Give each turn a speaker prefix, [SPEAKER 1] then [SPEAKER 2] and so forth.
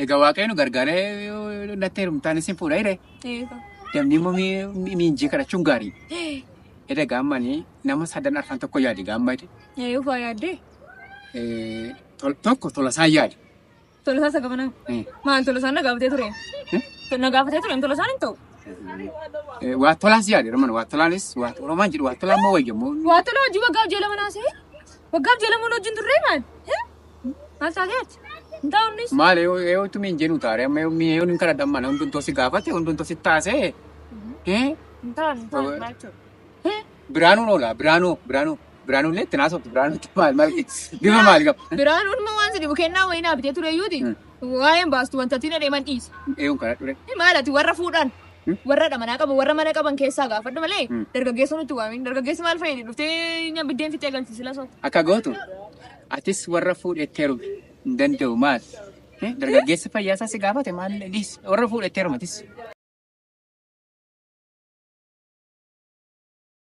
[SPEAKER 1] Egaa waaqayyoon gargaaree natti heerumtaan isin fuudha jedhee. Namni immoo miinjii kadhachuun gaarii. Edda gaammanii nama sadan arfan tokko yaade gaamma jedhe.
[SPEAKER 2] Ufaa yaadde?
[SPEAKER 1] Tokko Tolasaan yaade.
[SPEAKER 2] Tolasaa isa gabanaa? Maal Tolasaan na gaafatee ture? Na gaafatee ture Tolasaan hin ta'u?
[SPEAKER 1] Waa Tolaas yaade ramana waa Tolaanis waa Oromaan jedhu waa Tolaan moo wayyamoo?
[SPEAKER 2] Waa Tolaa hojii waggaaf jala manaasee? Waggaaf jala mana wajjin turree maal? Maal taateeti? Hin ta'uunis?
[SPEAKER 1] Maal eeyyootu miinjii nu taare amma mi'eeyoon hin kadhadhan mana hundumtuu si gaafate hundumtuu si taasee.
[SPEAKER 2] Hin ta'an.
[SPEAKER 1] Biraanuu oola Biraanuu illee itti naasoftu Biraanuutti maal bifa maal qaba?
[SPEAKER 2] Biraanuun ma waan sidibu kennaa wayii naa bitee ture iyyuuti. Waa'een baastu wanta tiin adeeman dhiisa.
[SPEAKER 1] Eeyyuun kadhadhu dha.
[SPEAKER 2] Maalati warra fuudhan warra manaa qaban warra mana qaban keessaa gaafadhu malee dargaggeessa nutti waamin dargaggeessi maal fayyade dhuftee biddeen fixee galchisi lasoo.
[SPEAKER 1] Akka gootu atis warra fuudhetti heerume hin danda'u maal? Dargaggeessa fayyaasaa si gaafate maal warra fuudhetti heerumatis.